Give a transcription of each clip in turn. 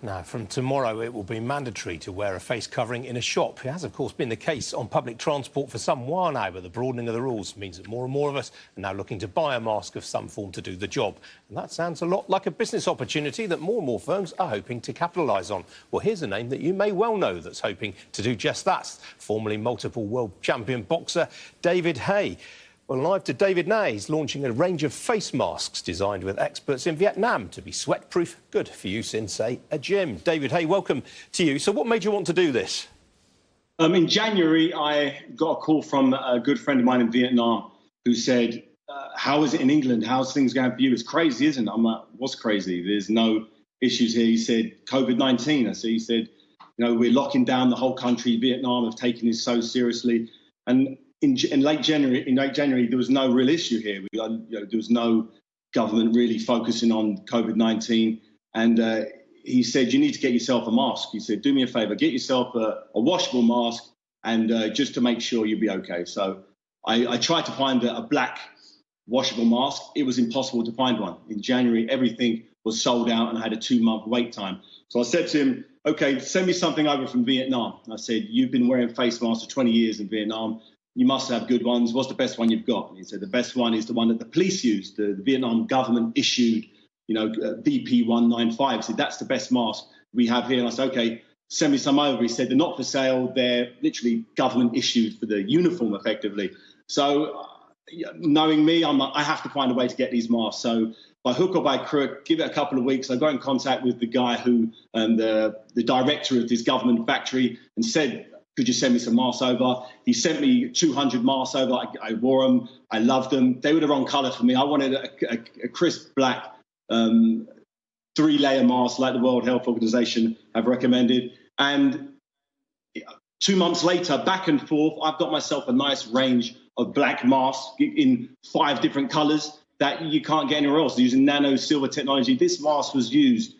Now, from tomorrow, it will be mandatory to wear a face covering in a shop. It has, of course, been the case on public transport for some while now, but the broadening of the rules means that more and more of us are now looking to buy a mask of some form to do the job. And that sounds a lot like a business opportunity that more and more firms are hoping to capitalise on. Well, here's a name that you may well know that's hoping to do just that. Formerly multiple world champion boxer David Haye. Well, live to David Haye is launching a range of face masks designed with experts in Vietnam to be sweat-proof, good for use in, say, a gym. David Haye, welcome to you. So what made you want to do this? In January, I got a call from a good friend of mine in Vietnam who said, how is it in England? How's things going for you? It's crazy, isn't it? I'm like, what's crazy? There's no issues here. He said, COVID-19. He said, you know, we're locking down the whole country. Vietnam have taken this so seriously. And in late January, there was no real issue here. There was no government really focusing on COVID-19. And he said, you need to get yourself a mask. He said, do me a favor, get yourself a washable mask and just to make sure you'll be okay. So I tried to find a black washable mask. It was impossible to find one. In January, everything was sold out and I had a 2-month wait time. So I said to him, okay, send me something over from Vietnam. I said, you've been wearing face masks for 20 years in Vietnam. You must have good ones. What's the best one you've got? And he said, the best one is the one that the police used. The Vietnam government issued, you know, VP195. He said, that's the best mask we have here. And I said, okay, send me some over. He said, they're not for sale. They're literally government issued for the uniform, effectively. So knowing me, I'm like, I have to find a way to get these masks. So by hook or by crook, give it a couple of weeks, I got in contact with the guy who, the director of this government factory, and said, could you send me some masks over? He sent me 200 masks over. I wore them. I loved them. They were the wrong colour for me. I wanted a crisp black 3-layer mask like the World Health Organization have recommended. And 2 months later, back and forth, I've got myself a nice range of black masks in 5 different colours that you can't get anywhere else. Using Nano-Silver technology. This mask was used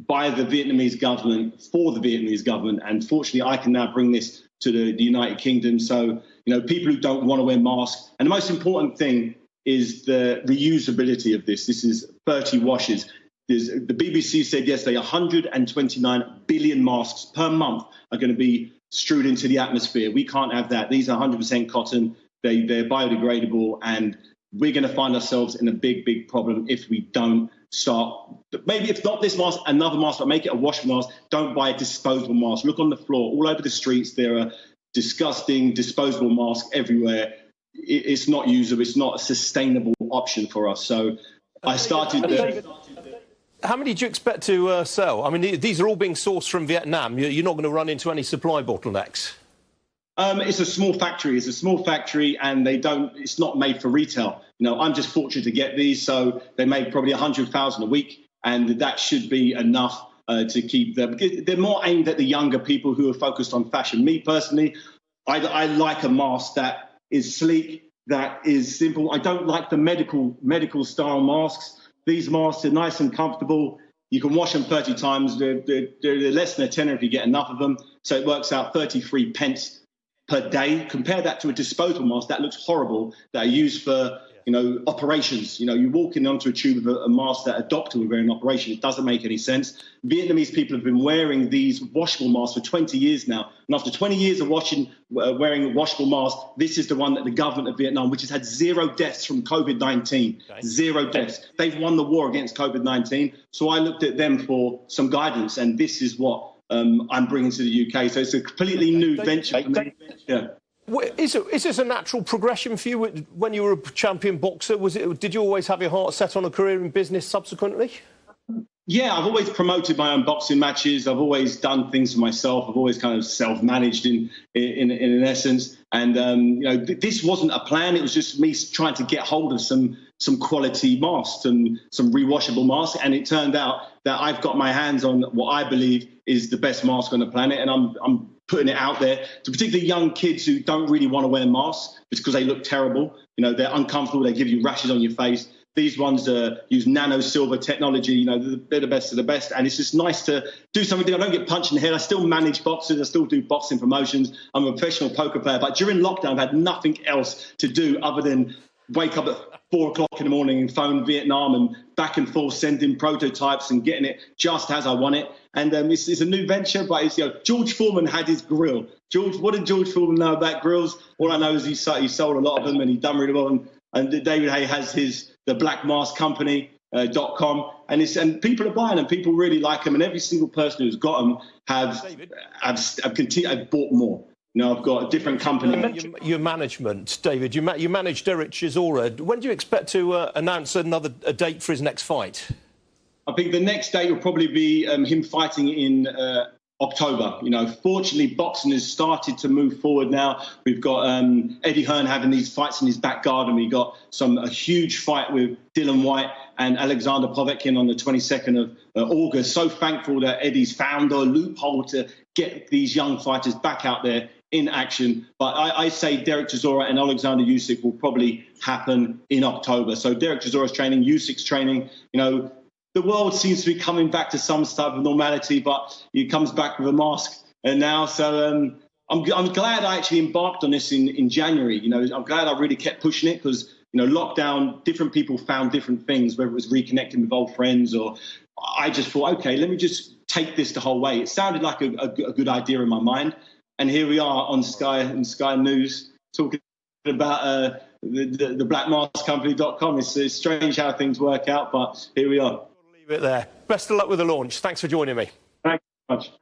by the Vietnamese government, for the Vietnamese government. And fortunately, I can now bring this to the United Kingdom. So, you know, people who don't want to wear masks. And the most important thing is the reusability of this. This is 30 washes. The BBC said yesterday 129 billion masks per month are going to be strewed into the atmosphere. We can't have that. These are 100% cotton. They're biodegradable. And we're going to find ourselves in a big, big problem if we don't start. Maybe if not this mask, another mask, but make it a washable mask. Don't buy a disposable mask. Look on the floor. All over the streets, there are disgusting disposable masks everywhere. It's not usable. It's not a sustainable option for us. So I started... How many do you expect to sell? I mean, these are all being sourced from Vietnam. You're not going to run into any supply bottlenecks? It's a small factory. It's a small factory, and it's not made for retail. You know, I'm just fortunate to get these, so they make probably 100,000 a week, and that should be enough to keep them. They're more aimed at the younger people who are focused on fashion. Me personally, I like a mask that is sleek, that is simple. I don't like the medical style masks. These masks are nice and comfortable. You can wash them 30 times. They're less than a tenner if you get enough of them. So it works out 33 pence per day. Compare that to a disposable mask that looks horrible, that are used for, you know, operations. You know, you walk in onto a tube of a mask that a doctor would wear in an operation. It doesn't make any sense. Vietnamese people have been wearing these washable masks for 20 years now. And after 20 years of wearing a washable mask, this is the one that the government of Vietnam, which has had 0 deaths from COVID-19, okay. 0 deaths. They've won the war against COVID-19. So I looked at them for some guidance, and this is what I'm bringing to the UK. So it's a completely new venture for me. Yeah. Is this a natural progression for you when you were a champion boxer? Did you always have your heart set on a career in business subsequently? Yeah, I've always promoted my own boxing matches. I've always done things for myself. I've always kind of self-managed in essence. And, you know, this wasn't a plan. It was just me trying to get hold of some quality masks and some rewashable masks. And it turned out that I've got my hands on what I believe is the best mask on the planet. And I'm putting it out there to particularly young kids who don't really want to wear masks because they look terrible. You know, they're uncomfortable. They give you rashes on your face. These ones use Nano-Silver technology. You know, they're the best of the best. And it's just nice to do something. I don't get punched in the head. I still manage boxers. I still do boxing promotions. I'm a professional poker player. But during lockdown, I've had nothing else to do other than wake up at 4 o'clock in the morning and phone Vietnam and back and forth sending prototypes and getting it just as I want it. And it's a new venture, but it's, George Foreman had his grill. What did George Foreman know about grills? All I know is he sold a lot of them and he done really well. And David Haye has the Black Mask Company.com, and people are buying them. People really like them, and every single person who's got them have bought more. I've got a different company. Your management, David, you manage Derek Chisora. When do you expect to announce a date for his next fight? I think the next date will probably be him fighting in October. Fortunately, boxing has started to move forward now. We've got Eddie Hearn having these fights in his back garden. We got a huge fight with Dylan White and Alexander Povetkin on the 22nd of August. So thankful that Eddie's found a loophole to get these young fighters back out there in action. But I say Derek Chisora and Alexander Usyk will probably happen in October. So Derek Chisora's training, Usyk's training. The world seems to be coming back to some type of normality, but he comes back with a mask now. So I'm glad I actually embarked on this in January. I'm glad I really kept pushing it because, lockdown, different people found different things, whether it was reconnecting with old friends or I just thought, OK, let me just take this the whole way. It sounded like a good idea in my mind. And here we are on Sky News talking about the blackmaskcompany.com. It's strange how things work out, but here we are. Leave it there. Best of luck with the launch. Thanks for joining me. Thanks so much.